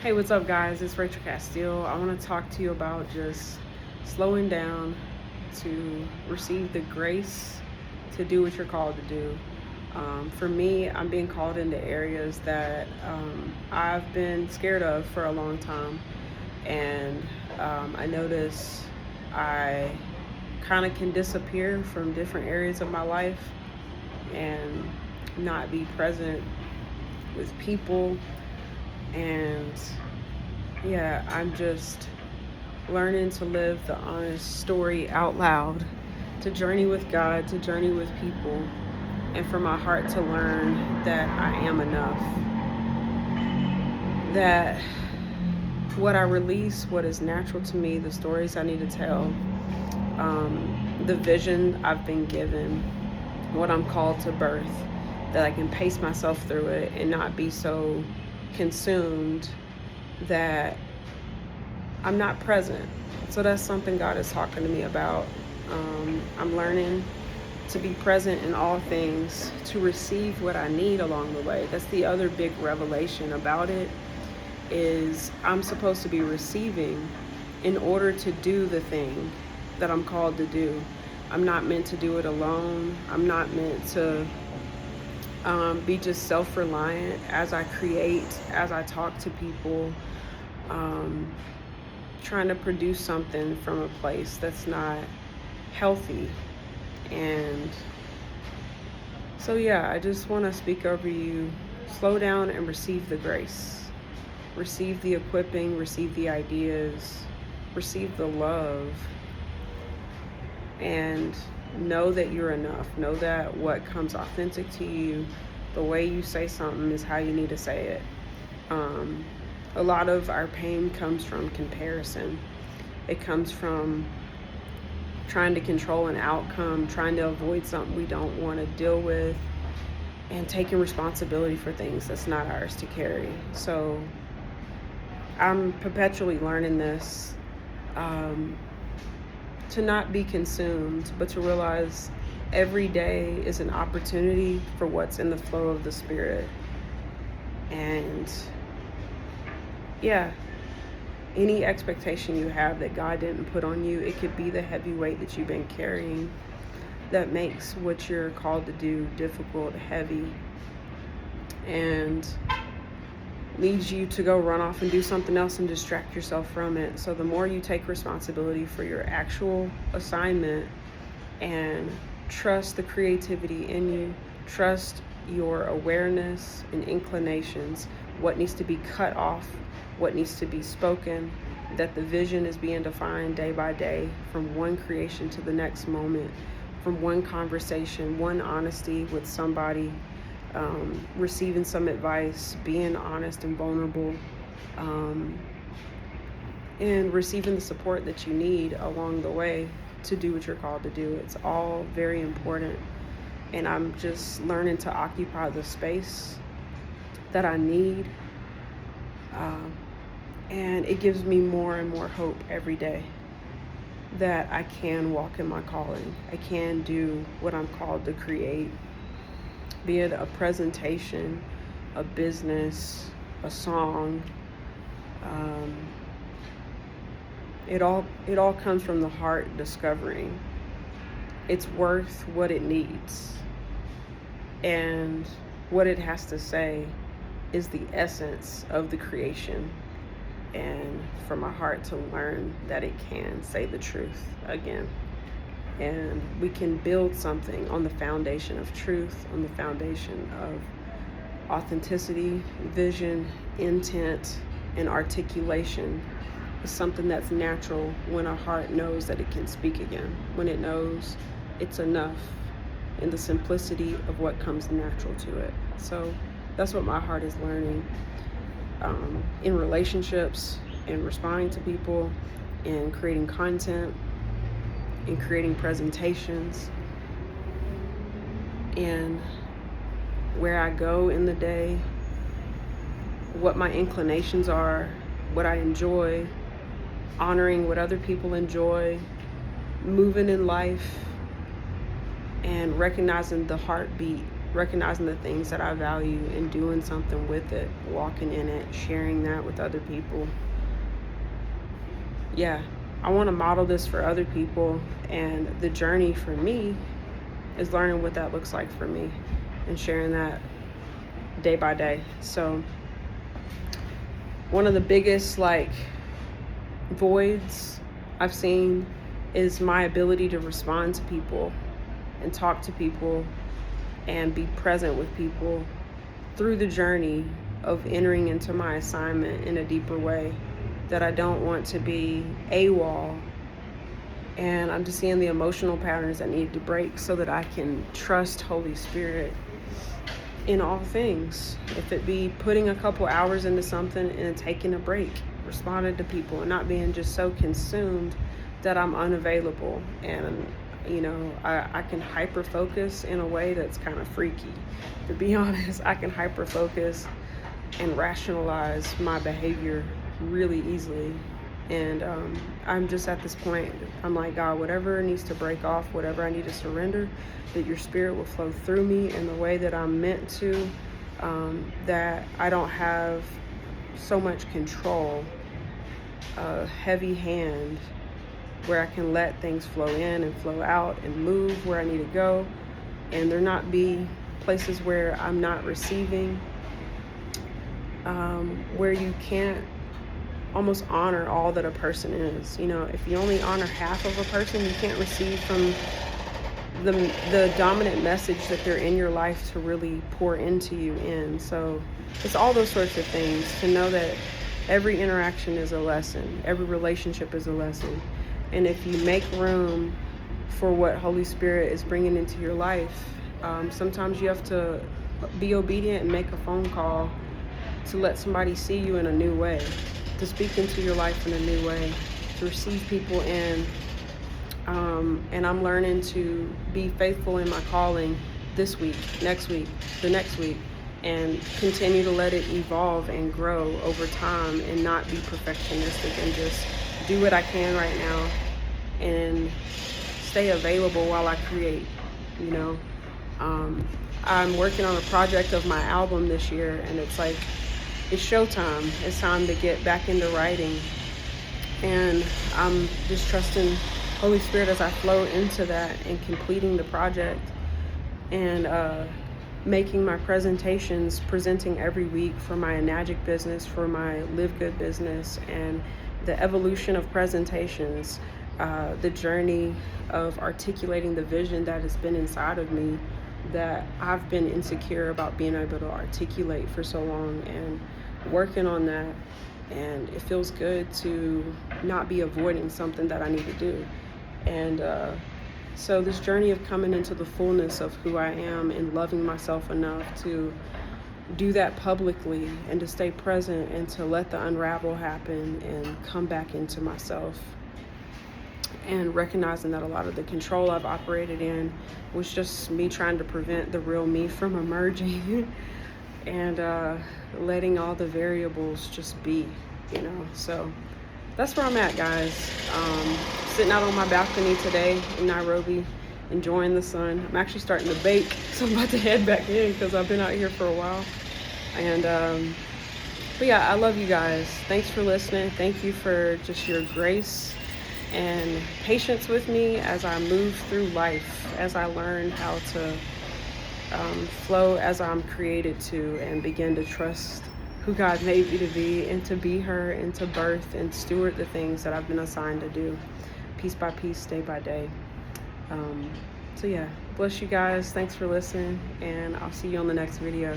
Hey, what's up, guys? It's Rachel Castille. I want to talk to you about just slowing down to receive the grace to do what you're called to do. For me, I'm being called into areas that I've been scared of for a long time. And I notice I kind of can disappear from different areas of my life and not be present with people. And yeah, I'm just learning to live the honest story out loud, to journey with God, to journey with people, and for my heart to learn that I am enough. That what I release, what is natural to me, the stories I need to tell, the vision I've been given, what I'm called to birth, that I can pace myself through it and not be so consumed that I'm not present. So that's something God is talking to me about. I'm learning to be present in all things, to receive what I need along the way. That's the other big revelation about it, is I'm supposed to be receiving in order to do the thing that I'm called to do. I'm not meant to do it alone. I'm not meant to be just self-reliant as I create, as I talk to people, trying to produce something from a place that's not healthy. And so yeah, I just want to speak over you. Slow down and receive the grace. Receive the equipping, receive the ideas, receive the love, and know that you're enough. Know that what comes authentic to you, the way you say something is how you need to say it. A lot of our pain comes from comparison. It comes from trying to control an outcome, trying to avoid something we don't want to deal with, and taking responsibility for things that's not ours to carry. So I'm perpetually learning this, to not be consumed, but to realize every day is an opportunity for what's in the flow of the Spirit. And yeah, any expectation you have that God didn't put on you, it could be the heavy weight that you've been carrying that makes what you're called to do difficult, heavy, and leads you to go run off and do something else and distract yourself from it. So the more you take responsibility for your actual assignment and trust the creativity in you, trust your awareness and inclinations, what needs to be cut off, what needs to be spoken, that the vision is being defined day by day, from one creation to the next moment, from one conversation, one honesty with somebody, receiving some advice, being honest and vulnerable, and receiving the support that you need along the way to do what you're called to do. It's all very important. And I'm just learning to occupy the space that I need. And it gives me more and more hope every day that I can walk in my calling. I can do what I'm called to create, be it a presentation, a business, a song. It all comes from the heart discovering it's worth what it needs, and what it has to say is the essence of the creation. And for my heart to learn that it can say the truth again. And we can build something on the foundation of truth, on the foundation of authenticity, vision, intent, and articulation. It's something that's natural when our heart knows that it can speak again, when it knows it's enough in the simplicity of what comes natural to it. So that's what my heart is learning, in relationships, in responding to people, in creating content, in creating presentations, and where I go in the day, what my inclinations are, what I enjoy, honoring what other people enjoy, moving in life, and recognizing the heartbeat, recognizing the things that I value and doing something with it, walking in it, sharing that with other people. Yeah, I want to model this for other people, and the journey for me is learning what that looks like for me and sharing that day by day. So one of the biggest voids I've seen is my ability to respond to people and talk to people and be present with people through the journey of entering into my assignment in a deeper way, that I don't want to be AWOL. And I'm just seeing the emotional patterns that need to break so that I can trust Holy Spirit in all things. If it be putting a couple hours into something and taking a break, responding to people, and not being just so consumed that I'm unavailable. And I can hyper focus in a way that's kind of freaky. To be honest, I can hyper focus and rationalize my behavior really easily. And I'm just at this point, I'm like, God, whatever needs to break off, whatever I need to surrender, that your spirit will flow through me in the way that I'm meant to, that I don't have so much control, a heavy hand, where I can let things flow in and flow out and move where I need to go, and there not be places where I'm not receiving, where you can't almost honor all that a person is. If you only honor half of a person, you can't receive from the dominant message that they're in your life to really pour into you in. So it's all those sorts of things, to know that every interaction is a lesson, every relationship is a lesson. And if you make room for what Holy Spirit is bringing into your life, sometimes you have to be obedient and make a phone call to let somebody see you in a new way, to speak into your life in a new way, to receive people in. And I'm learning to be faithful in my calling this week, next week, the next week, and continue to let it evolve and grow over time, and not be perfectionistic, and just do what I can right now and stay available while I create. I'm working on a project of my album this year, and it's showtime. It's time to get back into writing, and I'm just trusting Holy Spirit as I flow into that and completing the project, and making my presentations, presenting every week for my Enagic business, for my LiveGood business, and the evolution of presentations, the journey of articulating the vision that has been inside of me, that I've been insecure about being able to articulate for so long, and working on that. And it feels good to not be avoiding something that I need to do. And so this journey of coming into the fullness of who I am and loving myself enough to do that publicly, and to stay present, and to let the unravel happen and come back into myself, and recognizing that a lot of the control I've operated in was just me trying to prevent the real me from emerging, and letting all the variables just be, So that's where I'm at, guys. Sitting out on my balcony today in Nairobi, enjoying the sun. I'm actually starting to bake, so I'm about to head back in because I've been out here for a while. And but yeah, I love you guys. Thanks for listening. Thank you for just your grace and patience with me as I move through life, as I learn how to flow as I'm created to, and begin to trust who God made me to be, and to be her, and to birth and steward the things that I've been assigned to do, piece by piece, day by day. So yeah, bless you guys. Thanks for listening, and I'll see you on the next video.